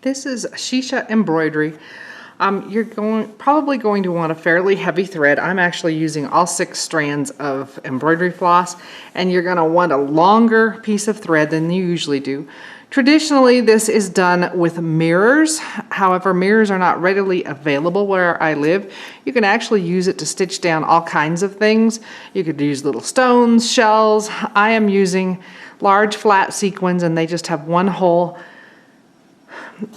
This is Shisha Embroidery. You're probably going to want a fairly heavy thread. I'm actually using all 6 strands of embroidery floss, and you're going to want a longer piece of thread than you usually do. Traditionally, this is done with mirrors. However, mirrors are not readily available where I live. You can actually use it to stitch down all kinds of things. You could use little stones, shells. I am using large flat sequins, and they just have one hole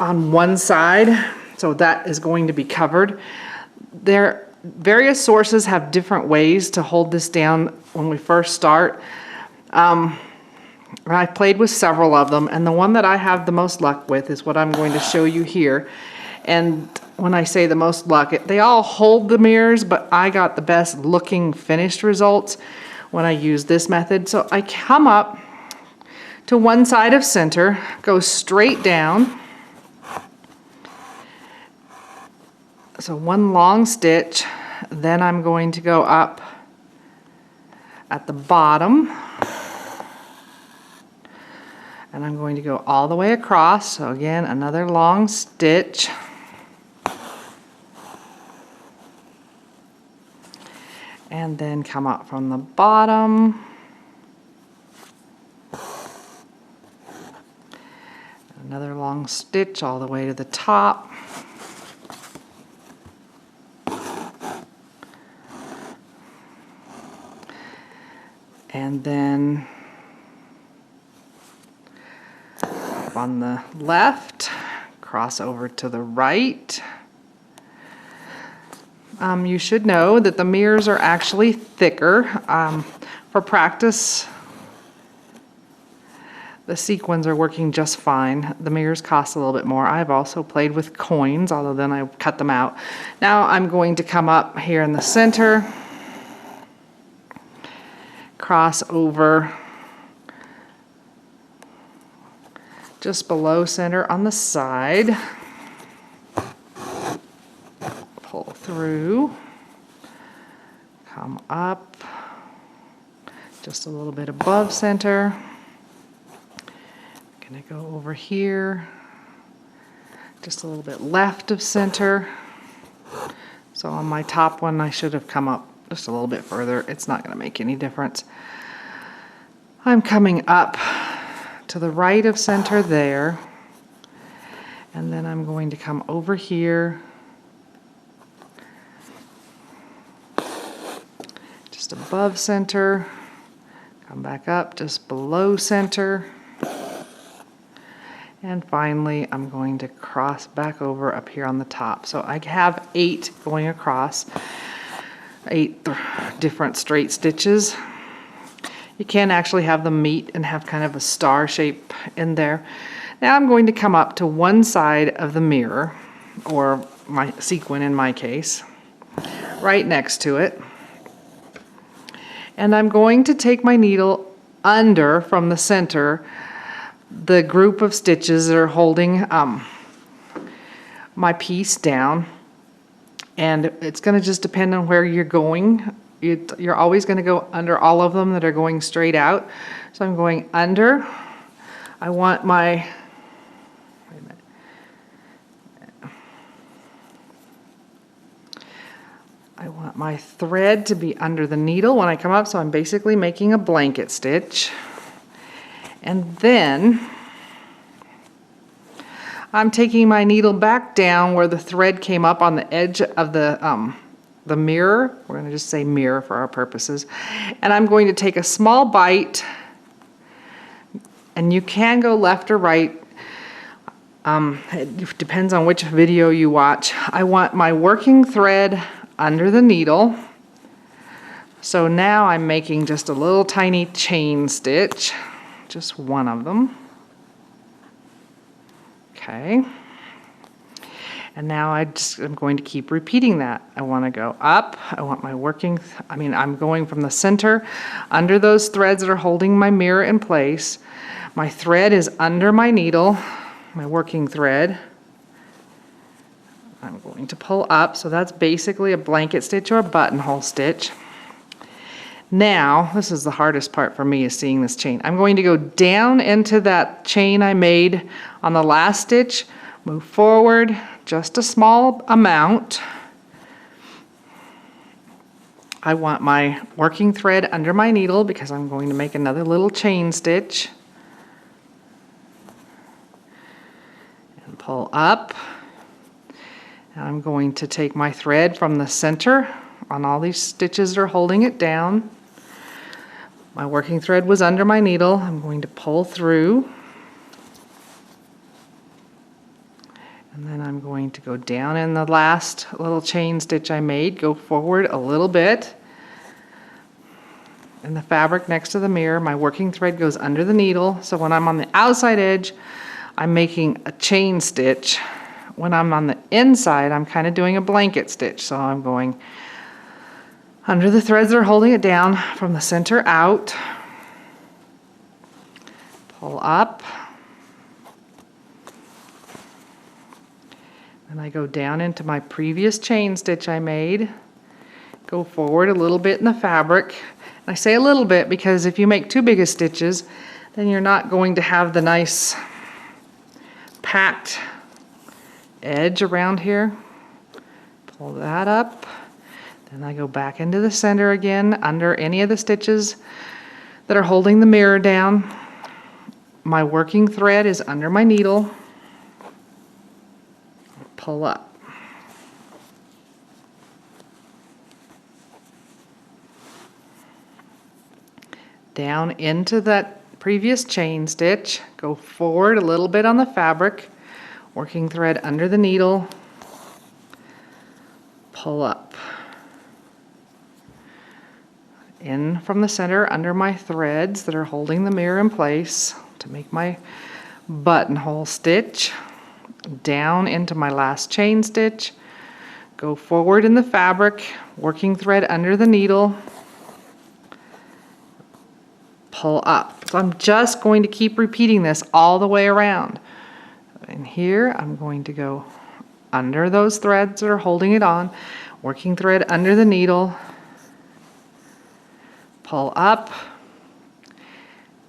on one side, so that is going to be covered. Various sources have different ways to hold this down when we first start. I played with several of them, and the one that I have the most luck with is what I'm going to show you here. And when I say the most luck, they all hold the mirrors, but I got the best looking finished results when I use this method. So I come up to one side of center, go straight down. So one long stitch, then I'm going to go up at the bottom, and I'm going to go all the way across. So again, another long stitch, and then come up from the bottom, another long stitch all the way to the top. And then on the left, cross over to the right. You should know that the mirrors are actually thicker. For practice, the sequins are working just fine. The mirrors cost a little bit more. I've also played with coins, although then I cut them out. Now I'm going to come up here in the center, cross over just below center on the side, pull through, come up just a little bit above center. I'm gonna go over here just a little bit left of center. So on my top one I should have come up just a little bit further. It's not going to make any difference. I'm coming up to the right of center there, and then I'm going to come over here just above center, come back up just below center, and finally I'm going to cross back over up here on the top. So I have 8 going across. 8 different straight stitches. You can actually have them meet and have kind of a star shape in there. Now I'm going to come up to one side of the mirror, or my sequin in my case, right next to it. And I'm going to take my needle under from the center the group of stitches that are holding my piece down. And it's going to just depend on where you're going. You're always going to go under all of them that are going straight out. So I'm going under. I want my, wait a minute. I want my thread to be under the needle when I come up, so I'm basically making a blanket stitch. And then I'm taking my needle back down where the thread came up on the edge of the mirror. We're going to just say mirror for our purposes. And I'm going to take a small bite, and you can go left or right. It depends on which video you watch. I want my working thread under the needle. So now I'm making just a little tiny chain stitch, just one of them. Okay, and now I'm going to keep repeating that. I want to go up. I want my I'm going from the center under those threads that are holding my mirror in place. My thread is under my needle, my working thread. I'm going to pull up, so that's basically a blanket stitch or a buttonhole stitch. Now, this is the hardest part for me, is seeing this chain. I'm going to go down into that chain I made on the last stitch, Move forward just a small amount. I want my working thread under my needle because I'm going to make another little chain stitch. And pull up. And I'm going to take my thread from the center on all these stitches that are holding it down. My working thread was under my needle. I'm going to pull through. And then I'm going to go down in the last little chain stitch I made, go forward a little bit. In the fabric next to the mirror, my working thread goes under the needle. So when I'm on the outside edge, I'm making a chain stitch. When I'm on the inside, I'm kind of doing a blanket stitch. So I'm going under the threads that are holding it down from the center out. Pull up. And I go down into my previous chain stitch I made, go forward a little bit in the fabric. And I say a little bit because if you make too big of stitches, then you're not going to have the nice packed edge around here. Pull that up. Then I go back into the center again under any of the stitches that are holding the mirror down. My working thread is under my needle. Pull up. Down into that previous chain stitch, go forward a little bit on the fabric, working thread under the needle, pull up. In from the center under my threads that are holding the mirror in place to make my buttonhole stitch. Down into my last chain stitch, go forward in the fabric, working thread under the needle, pull up. So I'm just going to keep repeating this all the way around. And here I'm going to go under those threads that are holding it on, working thread under the needle, pull up,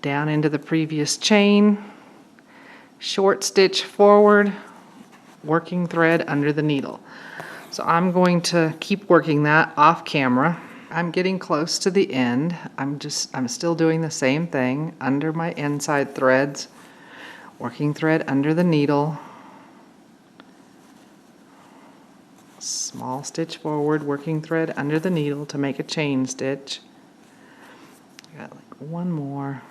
down into the previous chain, short stitch forward, working thread under the needle. So I'm going to keep working that off camera. I'm getting close to the end. I'm still doing the same thing under my inside threads, working thread under the needle, small stitch forward, working thread under the needle to make a chain stitch. Got like one more.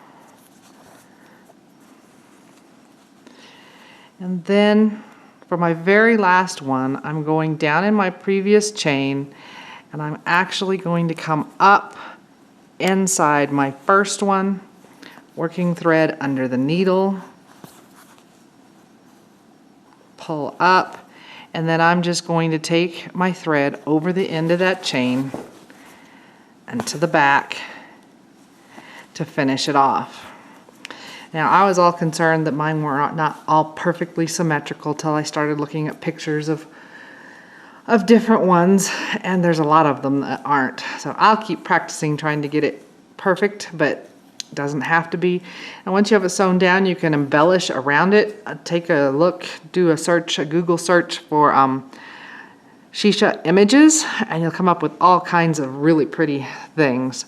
And then for my very last one, I'm going down in my previous chain and I'm actually going to come up inside my first one, working thread under the needle, pull up, and then I'm just going to take my thread over the end of that chain and to the back to finish it off. Now, I was all concerned that mine were not all perfectly symmetrical till I started looking at pictures of different ones, and there's a lot of them that aren't. So I'll keep practicing trying to get it perfect, but it doesn't have to be. And once you have it sewn down, you can embellish around it. Take a look, do a search, a Google search for Shisha images, and you'll come up with all kinds of really pretty things.